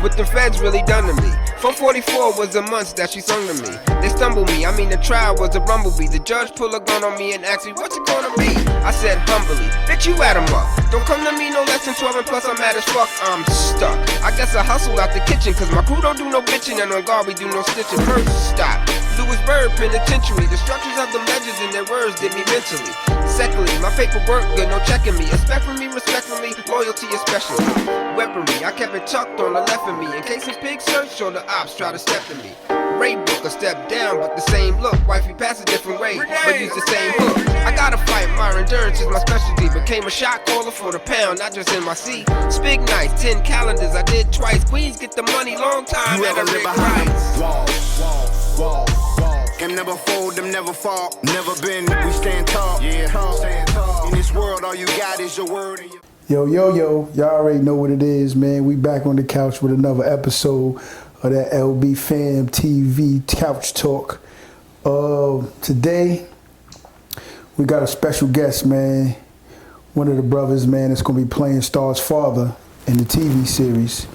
what the feds really done to me. 444 was the months that she sung to me. They stumbled me, the trial was a rumblebee. The judge pulled a gun on me and asked me, what's it gonna be? I said humbly, bitch, you add 'em up. Don't come to me no less than 12 and plus I'm mad as fuck. I'm stuck. I guess I hustle out the kitchen, cause my crew don't do no bitching, and on guard we do no stitching. First stop, Lewisburg Penitentiary. The structures of the legends and their words did me mentally. Secondly, my paperwork good, no checking me. Expect from me, respect from me, loyalty especially. Weaponry, I kept it tucked on the left of me, in case of pig search or the ops try to step to me. Ray book a step down, but the same look. Wifey pass a different way, but use the same hook. I gotta fight, my endurance is my specialty. Became a shot caller for the pound, not just in my seat. Spig nights, 10 calendars, I did twice. Queens get the money, long time. You ever live behind walls? Can never fold, them never fall. Never been, we stand tall. Yeah, stand tall. In this world, all you got is your word and your... Yo, y'all already know what it is, man. We back on the couch with another episode of that LB Fam TV Couch Talk. Today, we got a special guest, man. One of the brothers, man, that's going to be playing Star's father in the TV series.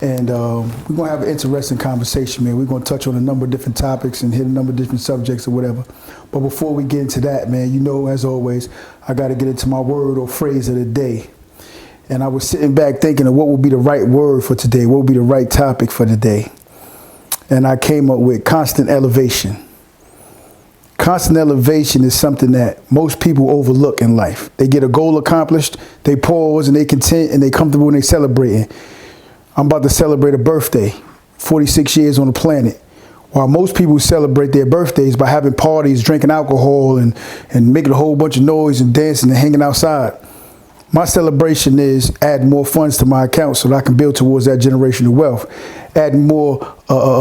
And we're going to have an interesting conversation, man. We're going to touch on a number of different topics and hit a number of different subjects or whatever. But before we get into that, man, you know, as always, I got to get into my word or phrase of the day. And I was sitting back thinking of what would be the right word for today, what would be the right topic for today. And I came up with constant elevation. Constant elevation is something that most people overlook in life. They get a goal accomplished, they pause and they content and they comfortable and they celebrating. I'm about to celebrate a birthday, 46 years on the planet. While most people celebrate their birthdays by having parties, drinking alcohol and making a whole bunch of noise and dancing and hanging outside. My celebration is adding more funds to my account so that I can build towards that generational wealth, adding more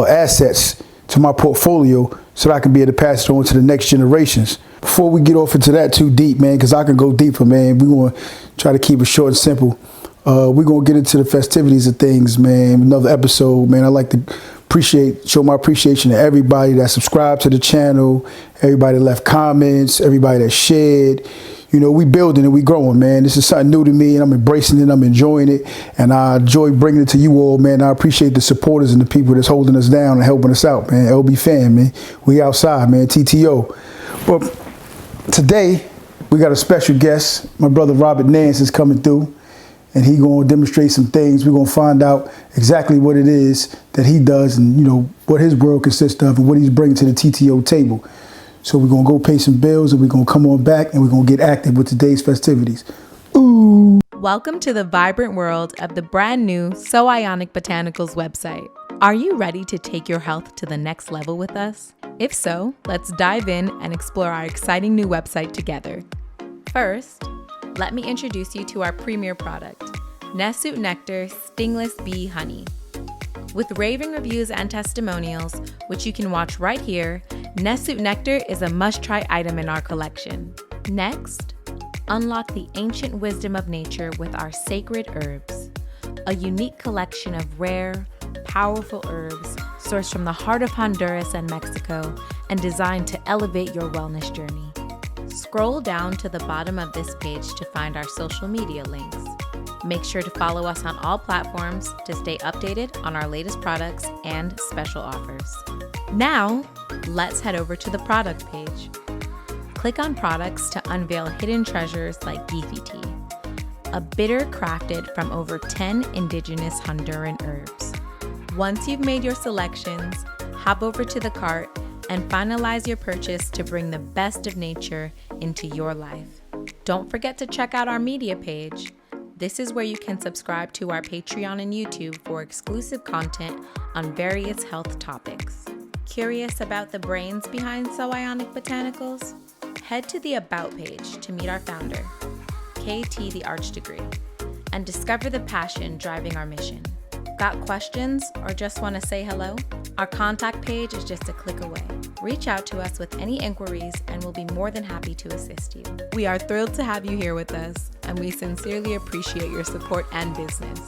assets to my portfolio so that I can be able to pass it on to the next generations. Before we get off into that too deep, man, because I can go deeper, man, we're going to try to keep it short and simple. We're going to get into the festivities of things, man. Another episode, man. I like to show my appreciation to everybody that subscribed to the channel, everybody that left comments, everybody that shared. You know, we building and we growing, man. This is something new to me and I'm embracing it. I'm enjoying it. And I enjoy bringing it to you all, man. I appreciate the supporters and the people that's holding us down and helping us out, man. LB Fam, man. We outside, man. TTO. Well, today we got a special guest. My brother Robert Nance is coming through. And he going to demonstrate some things. We're going to find out exactly what it is that he does and, you know, what his world consists of and what he's bringing to the TTO table. So we're going to go pay some bills and we're going to come on back and we're going to get active with today's festivities. Ooh. Welcome to the vibrant world of the brand new So Ionic Botanicals website. Are you ready to take your health to the next level with us? If so, let's dive in and explore our exciting new website together. First, let me introduce you to our premier product, Nance Nectar Stingless Bee Honey. With raving reviews and testimonials, which you can watch right here, Nance Nectar is a must-try item in our collection. Next, unlock the ancient wisdom of nature with our sacred herbs, a unique collection of rare, powerful herbs sourced from the heart of Honduras and Mexico and designed to elevate your wellness journey. Scroll down to the bottom of this page to find our social media links. Make sure to follow us on all platforms to stay updated on our latest products and special offers. Now, let's head over to the product page. Click on products to unveil hidden treasures like Geefi tea, a bitter crafted from over 10 indigenous Honduran herbs. Once you've made your selections, hop over to the cart and finalize your purchase to bring the best of nature into your life. Don't forget to check out our media page. This is where you can subscribe to our Patreon and YouTube for exclusive content on various health topics. Curious about the brains behind So Ionic Botanicals? Head to the About page to meet our founder, KT the Arch Degree, and discover the passion driving our mission. Got questions or just want to say hello? Our contact page is just a click away. Reach out to us with any inquiries and we'll be more than happy to assist you. We are thrilled to have you here with us and we sincerely appreciate your support and business.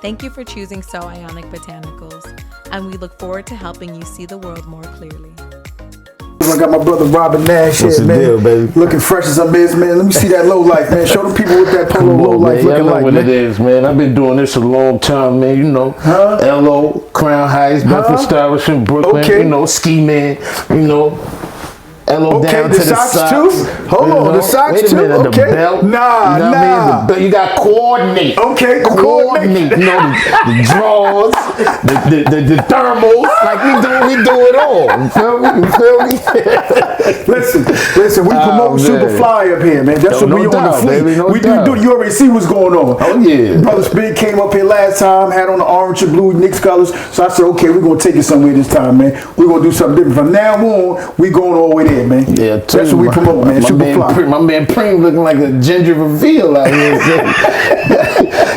Thank you for choosing So Ionic Botanicals and we look forward to helping you see the world more clearly. I got my brother Robin Nash What's here, the man. deal, baby? Looking fresh as I'm is, man. Let me see that low life, man. Show them people what that polo low life looking like, what man. it is, man. I've been doing this a long time, man. You know, LO, Crown Heights, Bedford Stuyvesant, Brooklyn. Okay. You know, Ski Man. You know. LO Okay, down the to the socks socks. too? Hold on, the socks Wait a too? minute, Okay. the belt. Nah, you know what I mean? The belt, you got coordinate. Okay, coordinate. You know, the drawers, the thermals. Like we do it all. You feel me? You feel me? Listen, we promote Superfly up here, man. That's what we on the fleet. Baby, we do, you already see what's going on. Oh yeah. Brother Spin came up here last time, had on the orange and blue Knicks colors. So I said, okay, we're gonna take it somewhere this time, man. We're gonna do something different. From now on, we going all the way there, man. Yeah, that's what we promote, man. Superfly. My man Preem looking like a ginger reveal out here.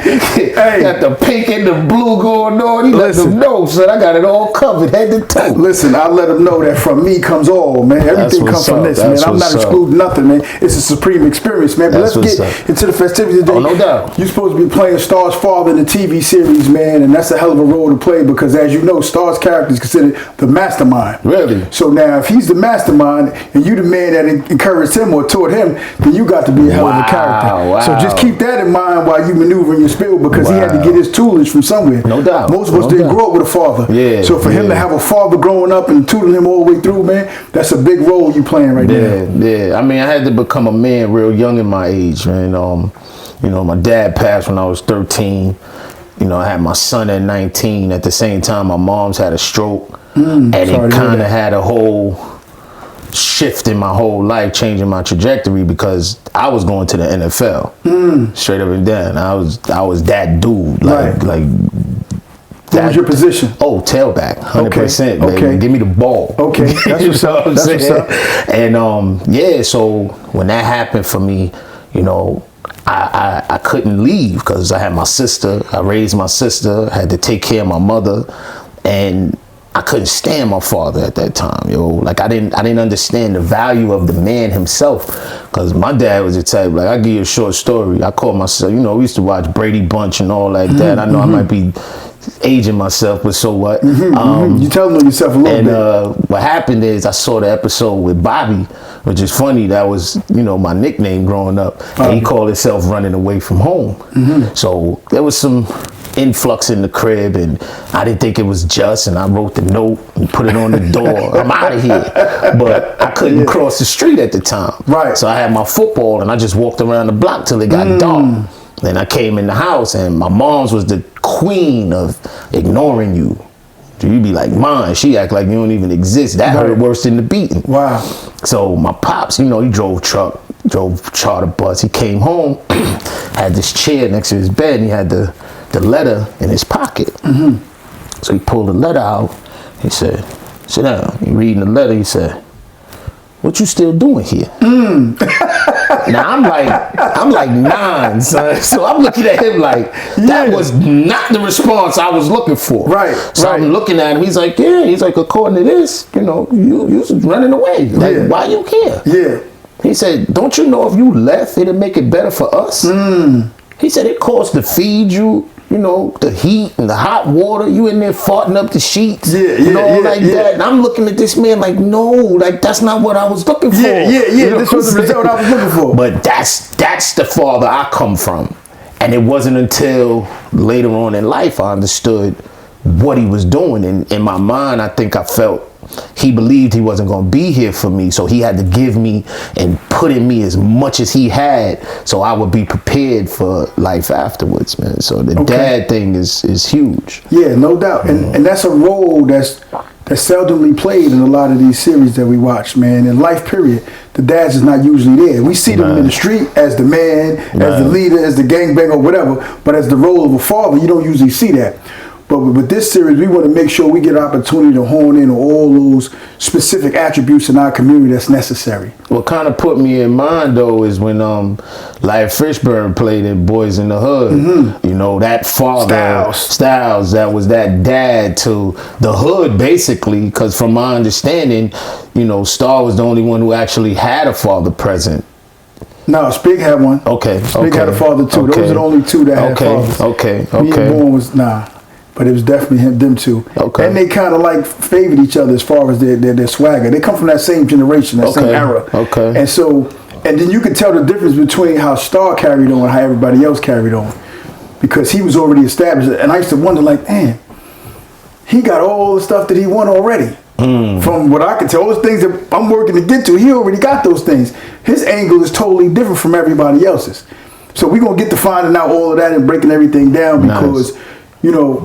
Hey, got the pink and the blue going on. He let them know, son. I got it all covered, head to toe. Listen, I let them know that from me comes all, man. Everything comes from this, man. I'm not excluding nothing, man. It's a supreme experience, man. But let's get into the festivities today. Oh, no doubt. You're supposed to be playing Star's father in the TV series, man, and that's a hell of a role to play because, as you know, Star's character is considered the mastermind. Really? So now, if he's the mastermind and you the man that encouraged him or taught him, then you got to be a hell of a character. Wow. So just keep that in mind while you maneuvering your spill because he had to get his toolage from somewhere. No doubt. Most of us didn't grow up with a father. Yeah. So for him to have a father growing up and tutoring him all the way through, man, that's a big role you playing right there. Yeah. I mean, I had to become a man real young in my age, man. You know, my dad passed when I was 13. You know, I had my son at 19. At the same time, my mom's had a stroke. And it kind of had a whole shift in my whole life, changing my trajectory because I was going to the NFL. Straight up and down. I was that dude. Like what was your position? Oh, tailback, 100%, baby. Okay. Give me the ball. Okay, that's what's up. That's what's up. And so when that happened for me, you know, I couldn't leave because I had my sister. I raised my sister. I had to take care of my mother, and I couldn't stand my father at that time, yo. Like I didn't understand the value of the man himself, because my dad was the type. Like I give you a short story. I called myself. You know, we used to watch Brady Bunch and all like that. I know I might be aging myself, but so what? You telling on yourself a little bit. What happened is I saw the episode with Bobby, which is funny. That was, you know, my nickname growing up. And he called himself Running Away from Home. So there was some influx in the crib, and I didn't think it was just, and I wrote the note and put it on the door. I'm out of here. But I couldn't cross the street at the time. Right. So I had my football, and I just walked around the block till it got dark. Then I came in the house, and my mom's was the queen of ignoring you. So you be like, Mom, she act like you don't even exist. That hurt worse than the beating. Wow. So my pops, you know, he drove charter bus. He came home, had this chair next to his bed, and he had the letter in his pocket. So he pulled the letter out. He said, sit down. He reading the letter. He said, what you still doing here? Now I'm like 9, son. So I'm looking at him like that was not the response I was looking for. Right. So I'm looking at him. He's like, yeah. He's like, according to this, you know, you was running away. Like, why you here? Yeah. He said, don't you know if you left, it'd make it better for us? He said it costs to feed you. You know, the heat and the hot water, you in there farting up the sheets, that. And I'm looking at this man like, no, like that's not what I was looking for. You know this was the result I was looking for. But that's the father I come from. And it wasn't until later on in life I understood what he was doing. And in my mind, I think I felt he believed he wasn't going to be here for me, so he had to give me and put in me as much as he had so I would be prepared for life afterwards, man. So the dad thing is huge. Yeah, no doubt. And that's a role that's seldomly played in a lot of these series that we watch, man. In life period, the dad's is not usually there. We see them in the street as the man, as the leader, as the gangbanger, whatever, but as the role of a father, you don't usually see that. But with this series, we want to make sure we get an opportunity to hone in on all those specific attributes in our community that's necessary. What kind of put me in mind, though, is when Larry Fishburne played in Boys in the Hood. You know, that father, Styles, that was that dad to the hood, basically, because from my understanding, you know, Star was the only one who actually had a father present. No, Spig had one. Okay. Spig had a father, too. Those are the only two that had fathers. Okay. Me and Bourne was, but it was definitely them two. Okay. And they kind of like favored each other as far as their swagger. They come from that same generation, that same era. Okay. And so, and then you could tell the difference between how Star carried on and how everybody else carried on, because he was already established. And I used to wonder, like, man, he got all the stuff that he won already. From what I can tell, all the things that I'm working to get to, he already got those things. His angle is totally different from everybody else's. So we're going to get to finding out all of that and breaking everything down, because, you know,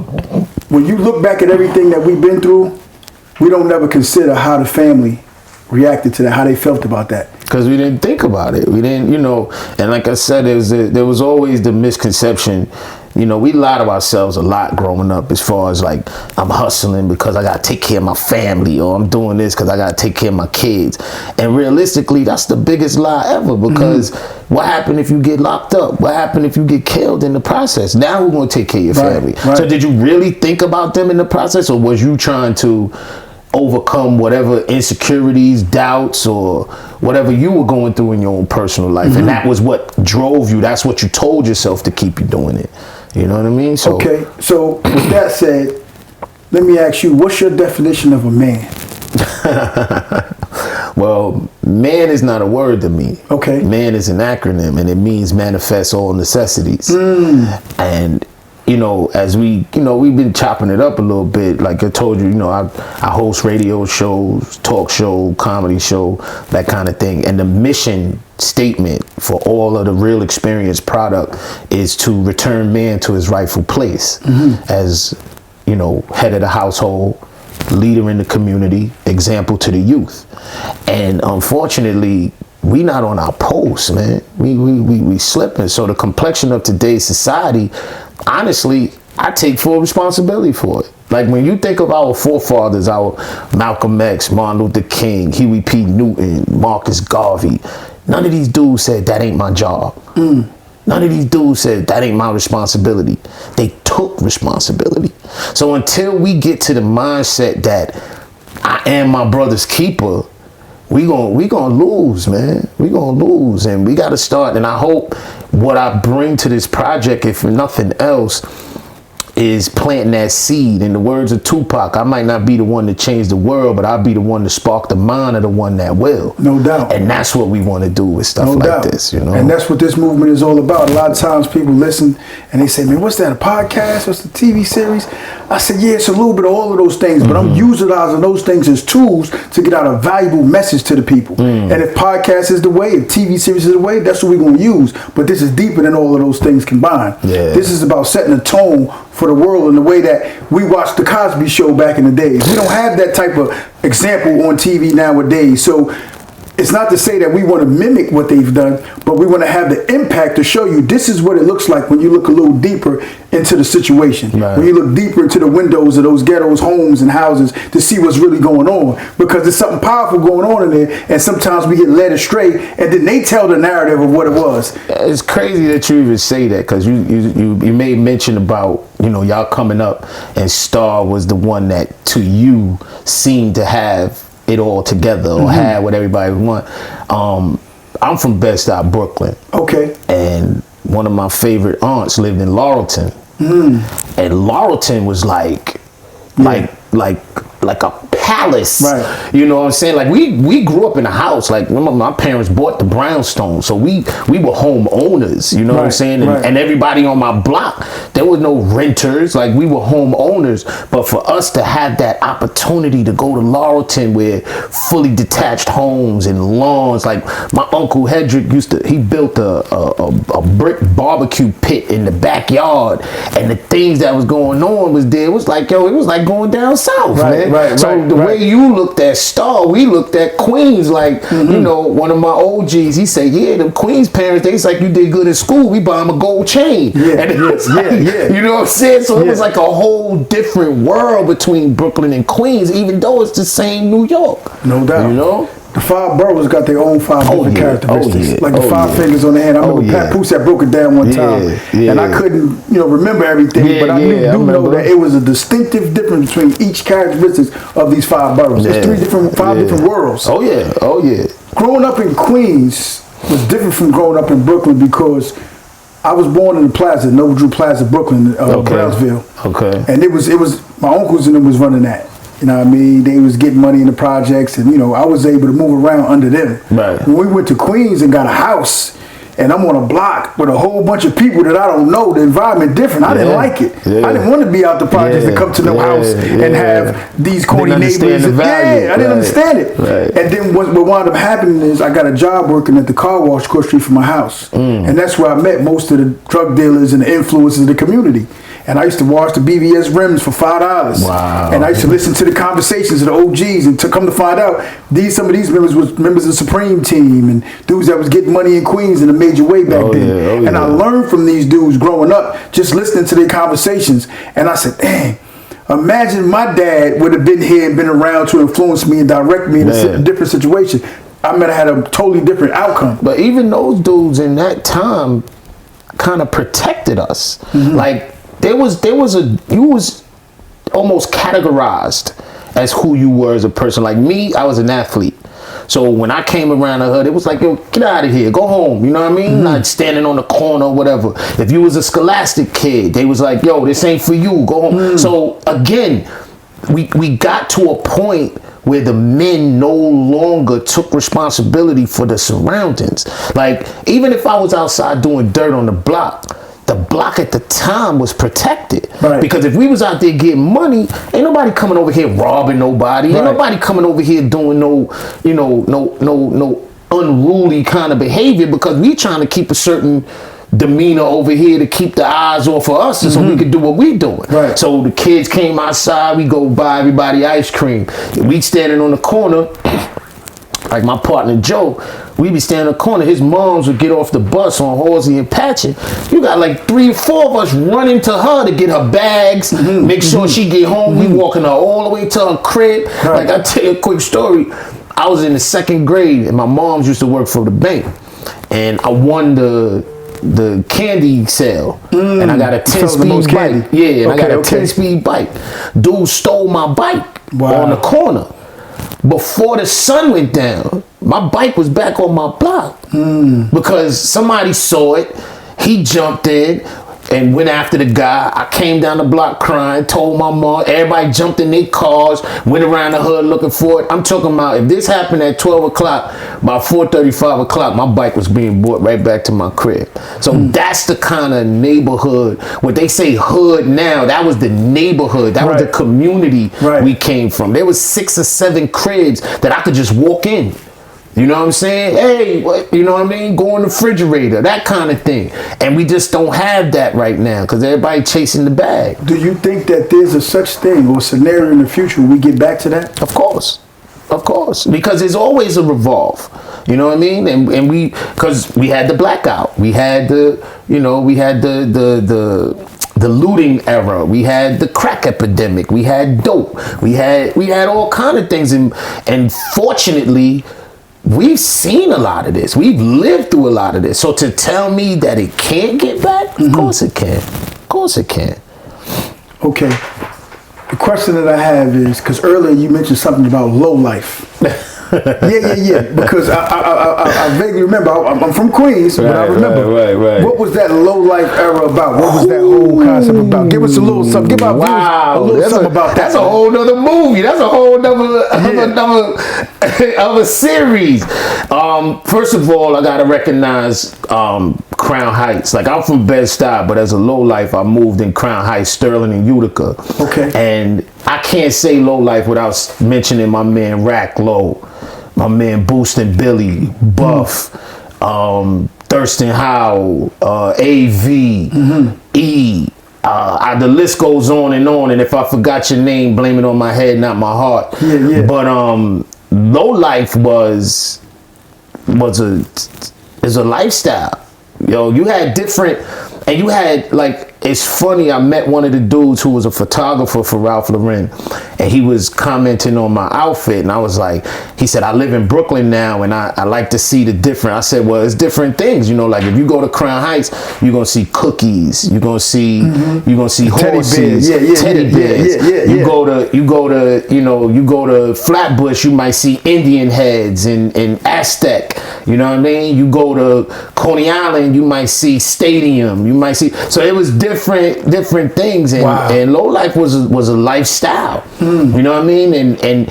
when you look back at everything that we've been through, we don't never consider how the family reacted to that, how they felt about that. Because we didn't think about it. We didn't, you know, and like I said, there was always the misconception. You know, we lied to ourselves a lot growing up, as far as like, I'm hustling because I got to take care of my family, or I'm doing this because I got to take care of my kids. And realistically, that's the biggest lie ever, because what happened if you get locked up? What happened if you get killed in the process? Now who's going to take care of your family? Right. So did you really think about them in the process, or was you trying to overcome whatever insecurities, doubts, or whatever you were going through in your own personal life? And that was what drove you. That's what you told yourself to keep you doing it. You know what I mean? So, okay, so with that said, let me ask you, what's your definition of a man? Well, man is not a word to me. Okay. Man is an acronym, and it means manifest all necessities. And, you know, as we've been chopping it up a little bit. Like I told you, you know, I host radio shows, talk show, comedy show, that kind of thing. And the mission statement for all of the Real Experience product is to return man to his rightful place as, you know, head of the household, leader in the community, example to the youth. And unfortunately, we not on our post, man. We slipping. So the complexion of today's society, honestly, I take full responsibility for it. Like, when you think of our forefathers, our Malcolm X, Martin Luther King, Huey P. Newton, Marcus Garvey, none of these dudes said that ain't my job. None of these dudes said that ain't my responsibility. They took responsibility. So until we get to the mindset that I am my brother's keeper, we gonna lose, man. We gonna lose, and we gotta start. And I hope what I bring to this project, if nothing else, is planting that seed. In the words of Tupac, I might not be the one to change the world, but I'll be the one to spark the mind of the one that will. No doubt. And that's what we want to do with stuff like this, you know. And that's what this movement is all about. A lot of times people listen and they say, man, what's that, a podcast? What's the TV series? I said, yeah, it's a little bit of all of those things, but I'm utilizing those things as tools to get out a valuable message to the people. And if podcast is the way, if TV series is the way, that's what we're going to use. But this is deeper than all of those things combined. Yeah. This is about setting a tone for the world in the way that we watched the Cosby Show back in the days. We don't have that type of example on TV nowadays. So it's not to say that we want to mimic what they've done, but we want to have the impact to show you this is what it looks like when you look a little deeper into the situation. Right. When you look deeper into the windows of those ghettos, homes, and houses to see what's really going on. Because there's something powerful going on in there, and sometimes we get led astray, and then they tell the narrative of what it was. It's crazy that you even say that, because you made mention about, you know, y'all coming up, and Star was the one that to you seemed to have it all together, or had what everybody would want. I'm from Bed-Stuy, Brooklyn. Okay. And one of my favorite aunts lived in Laurelton. And Laurelton was like a palace. Right. You know what I'm saying? Like, we grew up in a house. Like, my parents bought the brownstone, so we were homeowners. You know what I'm saying? And everybody on my block, there was no renters. Like, we were homeowners. But for us to have that opportunity to go to Laurelton, where fully detached homes and lawns, like my uncle Hedrick he built a brick barbecue pit in the backyard, and the things that was going on was there. It was like, it was like going down south, man. The way you looked at Star, we looked at Queens. Like, you know, one of my OGs, he said, yeah, them Queens parents, they like, you did good in school, we buy them a gold chain. And it was like, you know what I'm saying? So it was like a whole different world between Brooklyn and Queens, even though it's the same New York. No doubt. You know? The five boroughs got their own five different characteristics. Like the five fingers on the hand. I remember Pat Poussat broke it down one time. And I couldn't, remember everything, but I do know that it was a distinctive difference between each characteristics of these five boroughs. It's five different worlds. Oh yeah. Growing up in Queens was different from growing up in Brooklyn, because I was born in the Plaza, Noble Drew Plaza, Brooklyn, Brownsville. Okay. And it was my uncles and them was running that. You know what I mean? They was getting money in the projects, and I was able to move around under them. Right. When we went to Queens and got a house, and I'm on a block with a whole bunch of people that I don't know, the environment different. I didn't like it. I didn't want to be out the projects and come to no house and have these corny neighbors. I didn't understand it. Right. And then what wound up happening is I got a job working at the car wash across the street from my house. And that's where I met most of the drug dealers and the influencers of the community. And I used to wash the BVS rims for $5. Wow. And I used to listen to the conversations of the OGs, and to come to find out, some of these members was members of the Supreme Team and dudes that was getting money in Queens in a major way back then. And I learned from these dudes growing up, just listening to their conversations. And I said, dang, imagine my dad would have been here and been around to influence me and direct me in a different situation. I might have had a totally different outcome. But even those dudes in that time kind of protected us. Like, you was almost categorized as who you were as a person. Like me, I was an athlete. So when I came around the hood, it was like, yo, get out of here, go home. You know what I mean? Not standing on the corner or whatever. If you was a scholastic kid, they was like, yo, this ain't for you, go home. So again, we got to a point where the men no longer took responsibility for the surroundings. Like, even if I was outside doing dirt on the block at the time was protected. Right. Because if we was out there getting money, ain't nobody coming over here robbing nobody. Ain't nobody coming over here doing no unruly kind of behavior, because we trying to keep a certain demeanor over here to keep the eyes off of us so we could do what we doing. Right. So the kids came outside, we go buy everybody ice cream. We standing on the corner, like my partner Joe, we be standing in the corner. His moms would get off the bus on Halsey and Patchen. You got like 3 or 4 of us running to her to get her bags, make sure she get home. We walking her all the way to her crib. Like, I'll tell you a quick story. I was in the 2nd grade and my moms used to work for the bank, and I won the candy sale, and I got a 10-speed bike. I got a 10-speed bike. Dude stole my bike on the corner. Before the sun went down, my bike was back on my block because somebody saw it. He jumped in and went after the guy. I came down the block crying, told my mom. Everybody jumped in their cars, went around the hood looking for it. I'm talking about, if this happened at 12 o'clock, by 4:30, 5 o'clock, my bike was being brought right back to my crib. So that's the kind of neighborhood. What they say hood now, that was the neighborhood. That was the community we came from. There was 6 or 7 cribs that I could just walk in. You know what I'm saying? Hey, what, you know what I mean? Go in the refrigerator, that kind of thing. And we just don't have that right now because everybody chasing the bag. Do you think that there's a such thing or scenario in the future where we get back to that? Of course. Of course. Because there's always a revolve. You know what I mean? And we, because we had the blackout. We had the, we had the looting era. We had the crack epidemic. We had dope. We had all kind of things. And fortunately, we've seen a lot of this. We've lived through a lot of this. So to tell me that it can't get back, of course it can. Of course it can. Okay. The question that I have is, because earlier you mentioned something about low life. Yeah. Because I vaguely remember. I'm from Queens, but I remember. Right. What was that low life era about? What was that whole concept about? Give us a little something. Give our viewers a little something about that. That's a whole nother movie. That's a whole nother of a series. First of all, I gotta recognize Crown Heights. Like, I'm from Bed-Stuy, but as a low life, I moved in Crown Heights, Sterling, and Utica. Okay. And I can't say low life without mentioning my man Rack Low, my man Boostin' Billy, Buff, Thurston Howell, AV, E. The list goes on, and if I forgot your name, blame it on my head, not my heart. Yeah. But low life is a lifestyle. Yo, you had different, and you had, like, it's funny. I met one of the dudes who was a photographer for Ralph Lauren, and he was commenting on my outfit, and I was like, he said, I live in Brooklyn now, and I like to see the different. I said, well, it's different things, you know, like if you go to Crown Heights, you're gonna see cookies, you're gonna see horses, teddy bears. You go to Flatbush, you might see Indian heads and Aztec. You know what I mean? You go to Coney Island, you might see Stadium. You might see. So it was different things, and low life was a lifestyle. You know what I mean? And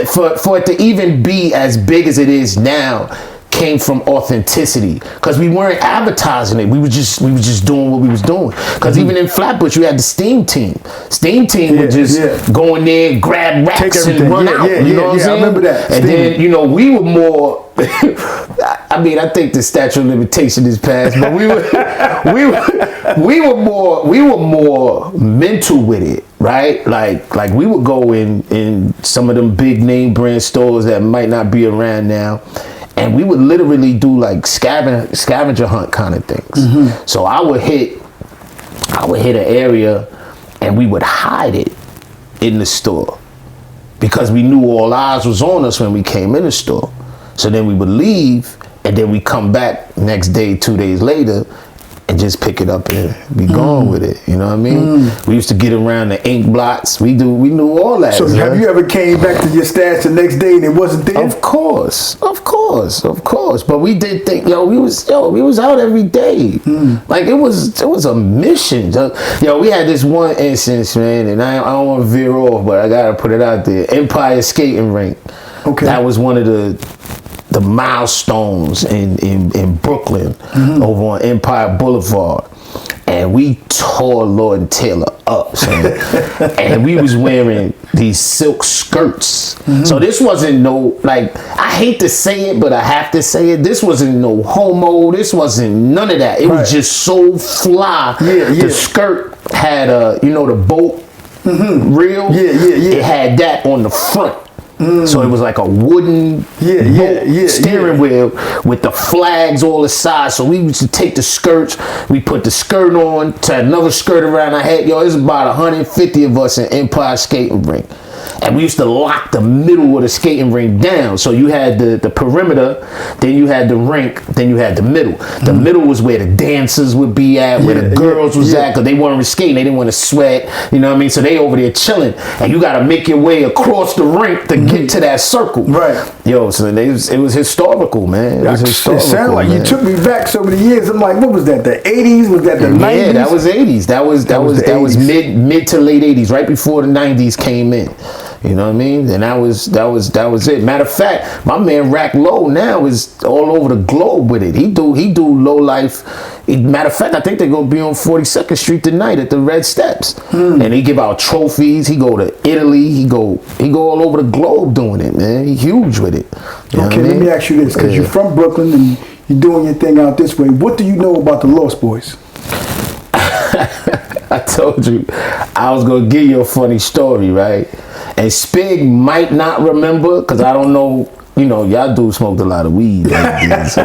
for it to even be as big as it is now came from authenticity, because we weren't advertising it. We were just doing what we was doing. Because even in Flatbush, you had the steam team. Steam team would just go in there, grab racks and run out. You know what I'm saying? I remember that. And then, you know, we were more. I mean, I think the statute of limitation is passed, but we were more mental with it, right? Like we would go in some of them big name brand stores that might not be around now, and we would literally do like scavenger hunt kind of things. So I would hit an area and we would hide it in the store because we knew all eyes was on us when we came in the store. So then we would leave, and then we come back next day, 2 days later, and just pick it up and be gone with it. You know what I mean? We used to get around the ink blots. We knew all that. So have you ever came back to your stash the next day and it wasn't there? Of course. But we did think, we was out every day. Like it was a mission. We had this one instance, man, and I don't want to veer off, but I gotta put it out there. Empire Skating Rink. Okay. That was one of the milestones in Brooklyn, over on Empire Boulevard, and we tore Lord and Taylor up, son. And we was wearing these silk skirts. So this wasn't no, like, I hate to say it, but I have to say it, this wasn't no homo, this wasn't none of that. It was just so fly. The skirt had the boat reel. It had that on the front. So it was like a wooden steering wheel with the flags all the sides. So we used to take the skirts, we put the skirt on, to another skirt around our head. There's about 150 of us in Empire Skating Rink. And we used to lock the middle of the skating rink down. So you had the perimeter, then you had the rink, then you had the middle. The middle was where the dancers would be at, where the girls was at, because they weren't skating, they didn't want to sweat, you know what I mean? So they over there chilling, and you got to make your way across the rink to get to that circle. So it was historical, man. It was historical. It sounded like you took me back so many years. I'm like, what was that? The 80s? Was that the 90s? Yeah, that was 80s. That was mid to late 80s, right before the 90s came in. You know what I mean? And that was it. Matter of fact, my man Rack Low now is all over the globe with it. He do low life. Matter of fact, I think they're gonna be on 42nd Street tonight at the Red Steps. And he give out trophies. He go to Italy. He go all over the globe doing it, man. He huge with it. Okay, let me ask you this, because you're from Brooklyn and you're doing your thing out this way. What do you know about the Lost Boys? I told you I was gonna give you a funny story, right? And Spig might not remember, because I don't know, y'all dudes smoked a lot of weed. So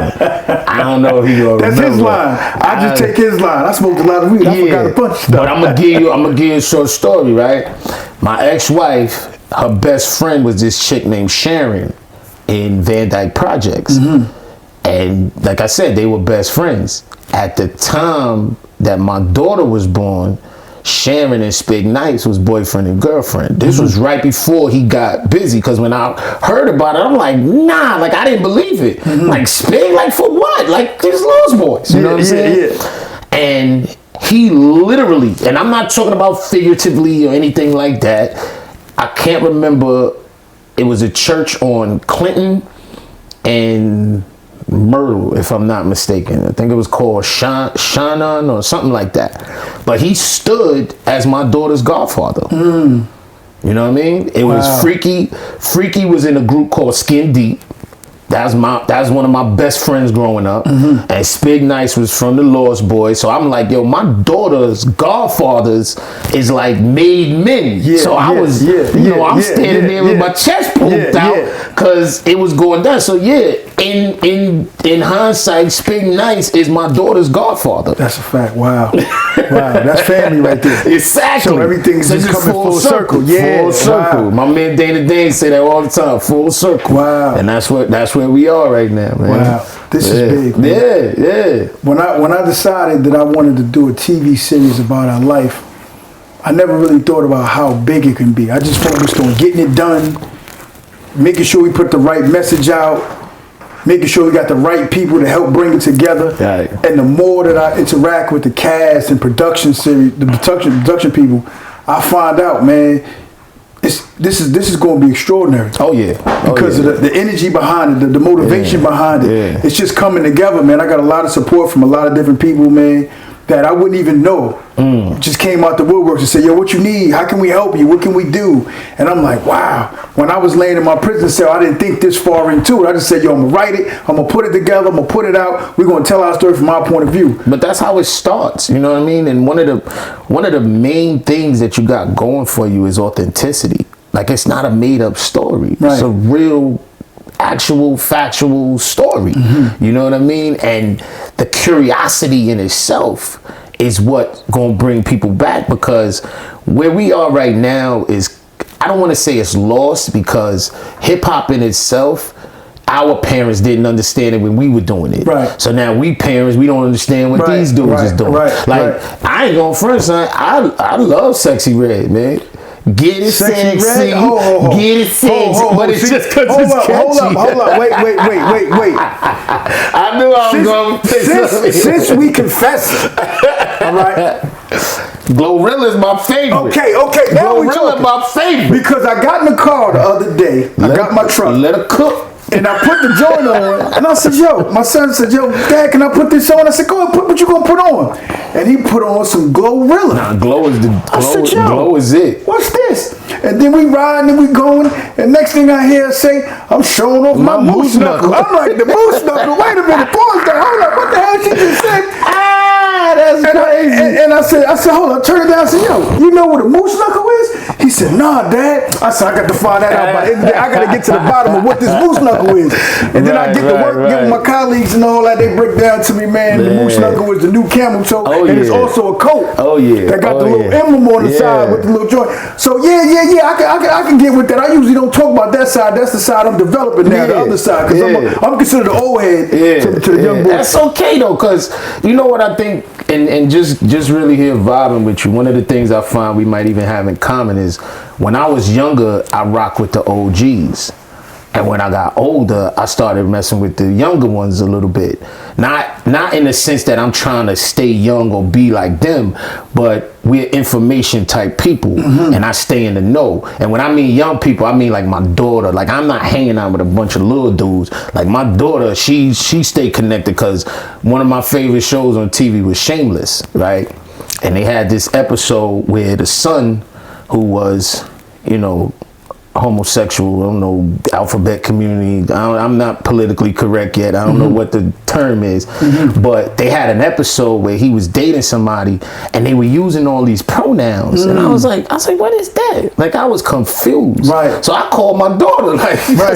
I don't know if he gonna remember. That's his line. I just take his line. I smoked a lot of weed. I forgot a bunch of stuff. But I'm gonna give you a short story, right? My ex-wife, her best friend was this chick named Sharon in Van Dyke Projects. And like I said, they were best friends. At the time that my daughter was born, Sharon and Spig Nice was boyfriend and girlfriend. This was right before he got busy, because when I heard about it, I'm like, nah, like I didn't believe it. Like Spig, like for what? Like these Lost Boys, you know what I'm saying? And he literally, and I'm not talking about figuratively or anything like that. I can't remember. It was a church on Clinton and Myrtle, if I'm not mistaken. I think it was called Shannon or something like that. But he stood as my daughter's godfather. You know what I mean? It was Freaky. Freaky was in a group called Skin Deep. That was one of my best friends growing up. And Spig Nice was from the Lost Boys. So I'm like, yo, my daughter's godfathers is like made men. So I was, I'm standing there with my chest pulled out because it was going down. So in hindsight, Spig Nice is my daughter's godfather. That's a fact. Wow. Wow. That's family right there. Exactly. So everything's just coming full circle. Yeah. Full circle. Wow. My man Dana Dane say that all the time. Full circle. Wow. And that's where we are right now, man. Wow. This is big, man. Yeah. When I decided that I wanted to do a TV series about our life, I never really thought about how big it can be. I just focused on getting it done, making sure we put the right message out, making sure we got the right people to help bring it together. Right. And the more that I interact with the cast and production series, the production people, I find out, man, this is going to be extraordinary. Oh yeah. Because of the energy behind it, the motivation behind it. Yeah. It's just coming together, man. I got a lot of support from a lot of different people, man, that I wouldn't even know. Just came out the woodworks and said, yo, what you need? How can we help you? What can we do? And I'm like, wow. When I was laying in my prison cell, I didn't think this far into it. I just said, yo, I'm going to write it. I'm going to put it together. I'm going to put it out. We're going to tell our story from our point of view. But that's how it starts. You know what I mean? And one of the main things that you got going for you is authenticity. Like, it's not a made up story. Right. It's a real, actual, factual story. You know what I mean? And the curiosity in itself is what gonna bring people back, because where we are right now is, I don't want to say it's lost, because hip hop in itself, our parents didn't understand it when we were doing it. Right. So now we parents, we don't understand what these dudes is doing. I ain't going front, son. I love Sexy Red, man. Get it sexy, get it sexy, but it's just because it's catchy. Hold up, wait. I knew I was going to say something. Since we confess, all right? Glorilla's my favorite. Okay, now we Glorilla talking. my favorite. Because I got in the car the other day, I got my truck. Let her cook. And I put the joint on, and I said, yo, my son said, yo, Dad, can I put this on? I said, go ahead, put what you gonna put on. And he put on some Glorilla. Nah, Glow is it. What's this? And then we riding and we going, and next thing I hear say, I'm showing off my moose knuckle. I'm like, the moose knuckle? Wait a minute, pause that. Hold up, what the hell she just said? That's crazy. And I said, hold on, turn it down. I said, yo, you know what a moose knuckle is? He said, nah, Dad. I said, I got to find that out. I got to get to the bottom of what this moose knuckle is. And then I get to work, get with my colleagues and all that. They break down to me, man, the moose knuckle is the new camel toe. And it's also a coat. That got the little emblem on the side with the little joint. So yeah, I can get with that. I usually don't talk about that side. That's the side I'm developing now, the other side. Because I'm considered the old head to the young boy. That's okay though, because you know what I think, and just really here vibing with you, one of the things I find we might even have in common is, when I was younger, I rocked with the OGs. And when I got older, I started messing with the younger ones a little bit. Not in the sense that I'm trying to stay young or be like them, but we're information type people, and I stay in the know. And when I mean young people, I mean like my daughter. Like, I'm not hanging out with a bunch of little dudes. Like, my daughter, she stayed connected, because one of my favorite shows on TV was Shameless, right? And they had this episode where the son, who was, you know, homosexual, I don't know, alphabet community, I'm not politically correct yet, I don't know what the term is, but they had an episode where he was dating somebody and they were using all these pronouns, and I was like, what is that? Like, I was confused. Right. So I called my daughter, like, I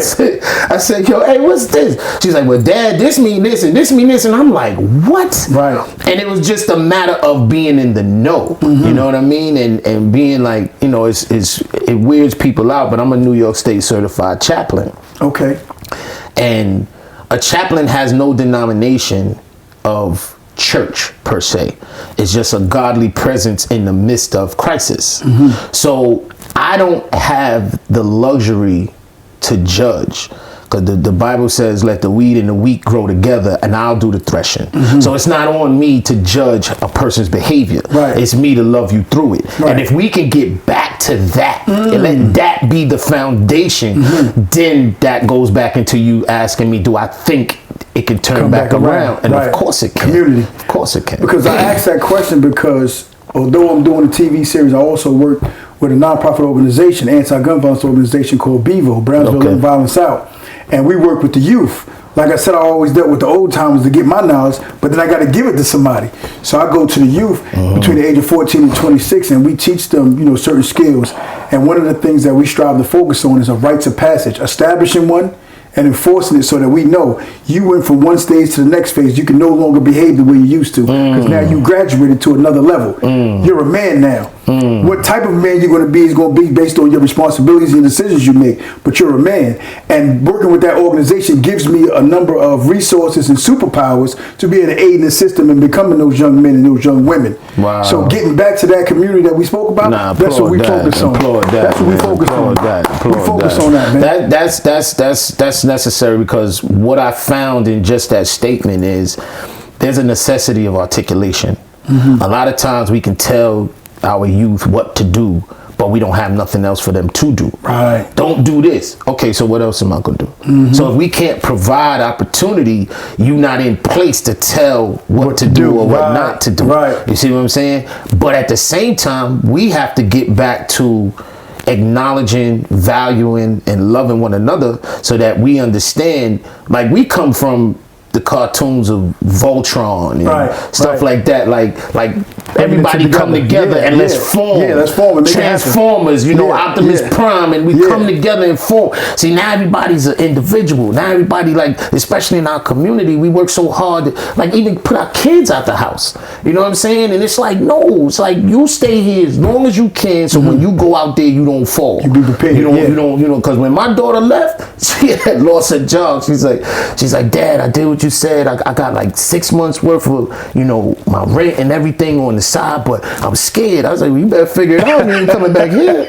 said, yo, hey, what's this? She's like, well, Dad, this mean this and this mean this, and I'm like, what? Right. And it was just a matter of being in the know, you know what I mean, and being like, you know, it weirds people out, but I'm a New York State certified chaplain. Okay. And a chaplain has no denomination of church per se. It's just a godly presence in the midst of crisis. So I don't have the luxury to judge, because the Bible says, let the weed and the wheat grow together, and I'll do the threshing. So it's not on me to judge a person's behavior. It's me to love you through it. And if we can get back to that and let that be the foundation, then that goes back into you asking me, do I think it can turn back around? And of course it can. Community. Of course it can. Because I asked that question because although I'm doing a TV series, I also work with a nonprofit organization, anti-gun violence organization called BEVO, Brownsville Gun Violence Out. and we work with the youth. Like I said, I always dealt with the old timers to get my knowledge, but then I got to give it to somebody. So I go to the youth between the age of 14 and 26, and we teach them, certain skills. And one of the things that we strive to focus on is a rites of passage, establishing one and enforcing it so that we know you went from one stage to the next phase. You can no longer behave the way you used to because now you graduated to another level. You're a man now. What type of man you're going to be is going to be based on your responsibilities and decisions you make, but you're a man. And working with that organization gives me a number of resources and superpowers to be able to aid and assist them in becoming those young men and those young women. Wow. So getting back to that community that we spoke about, that's what we focus on. That's what we focus on. We focus on that, man. That's necessary, because what I found in just that statement is there's a necessity of articulation. A lot of times we can tell our youth what to do, but we don't have nothing else for them to do. Right. Don't do this. Okay, so what else am I going to do? So if we can't provide opportunity, you're not in place to tell what to do or what not to do. Right. You see what I'm saying? But at the same time, we have to get back to acknowledging, valuing, and loving one another so that we understand, like, we come from the cartoons of Voltron and stuff like that, like everybody come together and let's form. Let's form and make Transformers, Optimus Prime, and we come together and form. See, now everybody's an individual. Now everybody, like, especially in our community, we work so hard to, like, even put our kids out the house. You know what I'm saying? And it's like, no, it's like, you stay here as long as you can, so when you go out there, you don't fall. You be prepared. You don't, because when my daughter left, she had lost her job. She's like, Dad, I did what you said. I got like 6 months worth of, my rent and everything on the side, but I'm scared. I was like, well, you better figure it out. You ain't coming back here.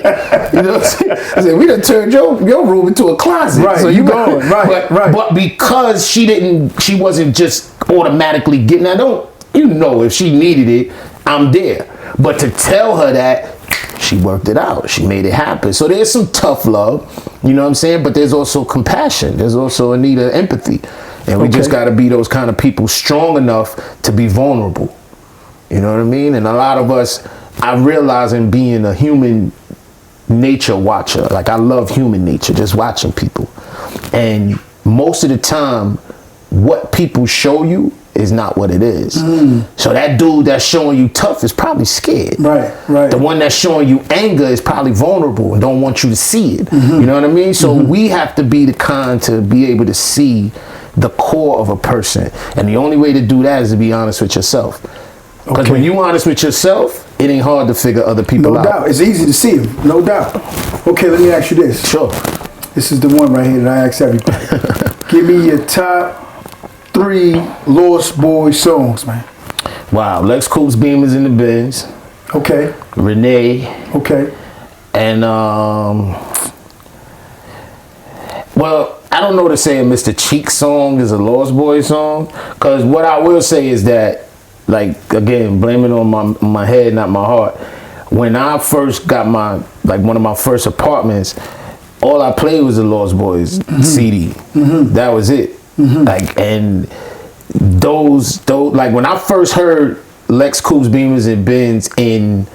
You know what I'm saying? I said, we done turned your room into a closet. Right. So you going. Right. But because she wasn't just automatically getting that, if she needed it, I'm there. But to tell her that, she worked it out. She made it happen. So there's some tough love, you know what I'm saying? But there's also compassion. There's also a need of empathy. And we just got to be those kind of people, strong enough to be vulnerable. You know what I mean? And a lot of us, I realize in being a human nature watcher, like, I love human nature, just watching people. And most of the time, what people show you is not what it is. So that dude that's showing you tough is probably scared. Right. The one that's showing you anger is probably vulnerable and don't want you to see it. You know what I mean? So we have to be the kind to be able to see the core of a person. And the only way to do that is to be honest with yourself. Because when you're honest with yourself, it ain't hard to figure other people out. No doubt. It's easy to see them. No doubt. Okay, let me ask you this. Sure. This is the one right here that I ask everybody. Give me your top 3 Lost Boy songs, man. Wow. Lex Coop's Beamers in the Benz. Okay. Renee. Okay. And well, I don't know to say a Mr. Cheek song is a Lost Boy song, because what I will say is that, like, again, blame it on my head, not my heart. When I first got one of my first apartments, all I played was the Lost Boys CD. That was it. Like, and those, like, when I first heard Lex Coop's Beamers and Benz in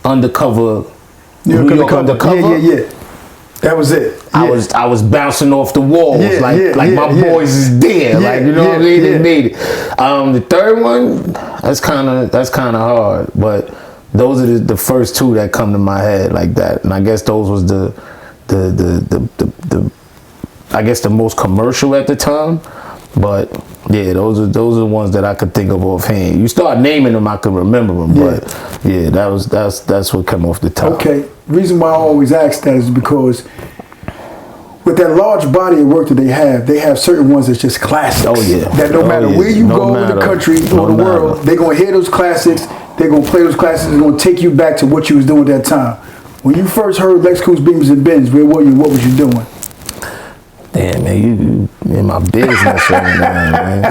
Undercover, New York Undercover. Yeah. That was it. Yeah. I was bouncing off the walls, my boys is there, like, you know what I mean? They made it. The third one, that's kind of hard, but those are the first 2 that come to my head like that, and I guess those was the most commercial at the time. But yeah, those are the ones that I could think of offhand. You start naming them, I could remember them. But yeah, that's what came off the top. Okay. Reason why I always ask that is because with that large body of work that they have certain ones that's just classics. Oh yeah. That no matter where you go in the country or the world, they're gonna hear those classics. They're gonna play those classics. They're gonna take you back to what you was doing at that time. When you first heard Lex Coop's Beamers and Benz, where were you? What was you doing? Damn, man, you in my business right now, man.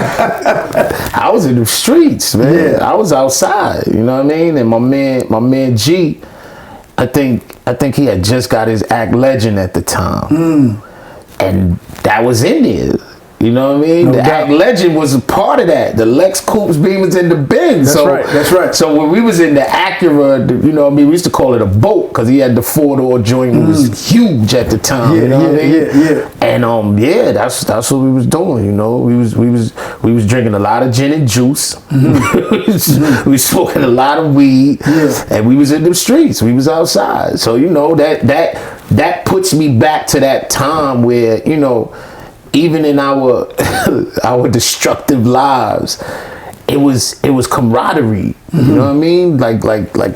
I was in the streets, man. Yeah. I was outside, you know what I mean? And my man G, I think he had just got his Act Legend at the time. And that was in there. You know what I mean? No The doubt. Act Legend was a part of that. The Lex Coupes, Beamers, and the Benz. That's right. So when we was in the Acura, you know what I mean? We used to call it a boat because he had the 4-door joint. It was huge at the time. Yeah, you know what I mean? yeah. And that's what we was doing. You know, we was drinking a lot of gin and juice. We was smoking a lot of weed, and we was in the streets. We was outside. So you know that puts me back to that time where, you know, even in our our destructive lives, it was camaraderie. You know what I mean? Like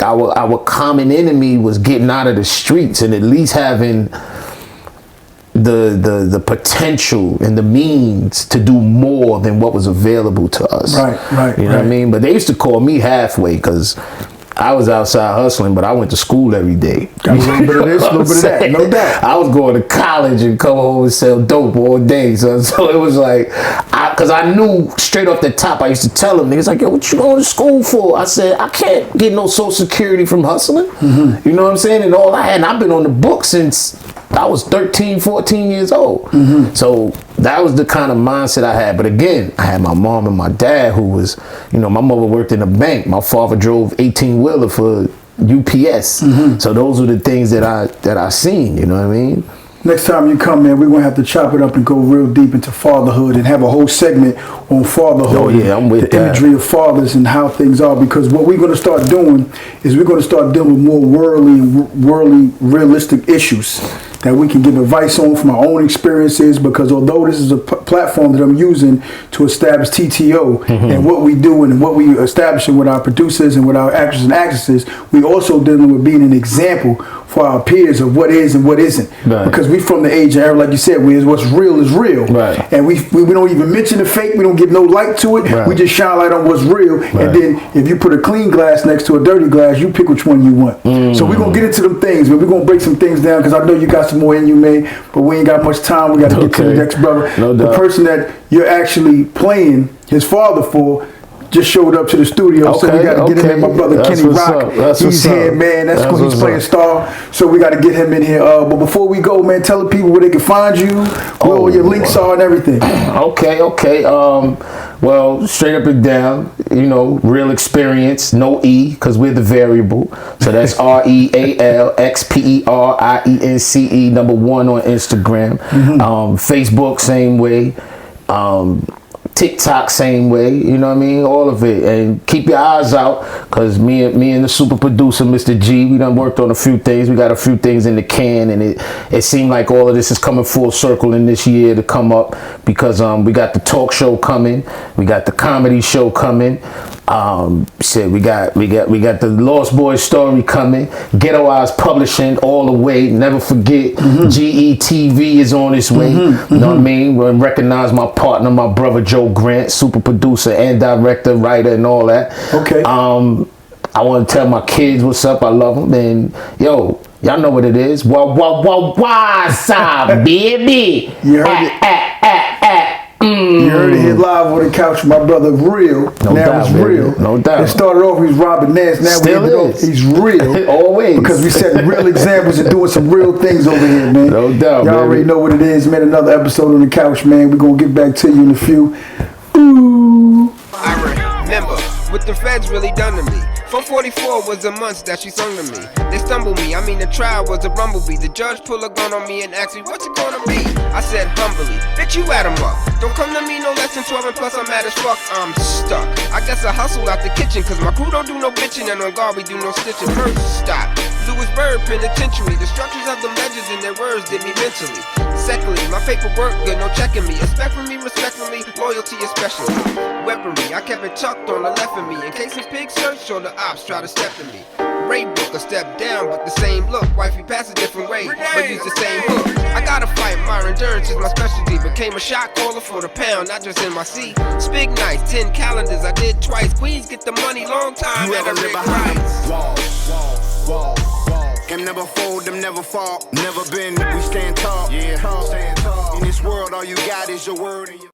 our common enemy was getting out of the streets and at least having the potential and the means to do more than what was available to us. Right. You know what I mean? But they used to call me halfway because I was outside hustling, but I went to school every day. Got a little bit of this, a little bit of that, no doubt. I was going to college and come home and sell dope all day. So it was like, because I knew straight off the top, I used to tell them, niggas like, yo, what you going to school for? I said, I can't get no Social Security from hustling. You know what I'm saying? And all I had, and I've been on the book since I was 13, 14 years old. So that was the kind of mindset I had. But again, I had my mom and my dad who was, you know, my mother worked in a bank. My father drove 18-wheeler for UPS. So those were the things that I seen, you know what I mean? Next time you come, man, we're going to have to chop it up and go real deep into fatherhood and have a whole segment on fatherhood. Oh, yeah, I'm with the that. imagery of fathers and how things are. Because what we're going to start doing is we're going to start dealing with more worldly, realistic issues that we can give advice on from our own experiences. Because although this is a platform that I'm using to establish TTO and what we do and what we establishing with our producers and with our actors and actresses, we also dealing with being an example for our peers of what is and what isn't. Right. Because we from the age and era, like you said, where what's real is real. Right. And we don't even mention the fake. We don't give no light to it. Right. We just shine light on what's real. Right. And then if you put a clean glass next to a dirty glass, you pick which one you want. So we're going to get into them things, man. We're going to break some things down because I know you got some more in you, man. But we ain't got much time. We got to get to the next brother. No the doubt. person that you're actually playing his father for just showed up to the studio, so we got to get him in. My brother That's Kenny what's Rock, up. he's here, man. That's when he's playing star. So we got to get him in here. But before we go, man, tell the people where they can find you, where all your links are and everything. Okay. Well, straight up and down, you know, real experience, no E, because we're the variable. So that's REALXPERIENCE, #1 on Instagram. Facebook, same way. TikTok, same way, you know what I mean? All of it. And keep your eyes out, because me and the super producer, Mr. G, we done worked on a few things. We got a few things in the can, and it seemed like all of this is coming full circle in this year to come up, because we got the talk show coming, we got the comedy show coming, we got the Lost Boys story coming, Ghetto Eyes Publishing all the way. Never forget, GETV is on its way. You know what I mean? And recognize my partner, my brother Joe Grant, super producer and director, writer, and all that. Okay. I want to tell my kids what's up. I love them, and yo, y'all know what it is. What's up, baby? You heard it. You heard it here live on the couch with my brother Real. No now doubt, it's baby. real. No doubt. It started off, he's robbing Nance. Now Still we is. he's real. Always. Because we set real examples and doing some real things over here, man. No doubt, Y'all baby. already know what it is, man. Another episode on the couch, man. We're going to get back to you in a few. Ooh. I remember what the feds really done to me. 444 was the months that she sung to me. They stumbled me, I mean the trial was a rumblebee. The judge pulled a gun on me and asked me, what's it gonna be? I said humbly, bitch you add 'em up. Don't come to me no less than 12 and plus I'm mad as fuck, I'm stuck. I guess I hustle out the kitchen cause my crew don't do no bitching. And on guard we do no stitching. First stop, Lewisburg Penitentiary. The structures of the legends and their words did me mentally. Secondly, my paperwork good, no checking me. Expect from me, respect from me, loyalty especially. Weaponry, I kept it tucked on the left of me in case some pig search or the ops try to step to me. Ray book a step down, but the same look. Wifey pass a different way, but use the same hook. I gotta fight, my endurance is my specialty. Became a shot caller for the pound, not just in my seat. Spig nights, 10 calendars, I did twice. Queens get the money, long time. You ever live behind walls? Can never fold, them never fall. Never been, we stand tall. Yeah, stand tall. In this world, all you got is your word and your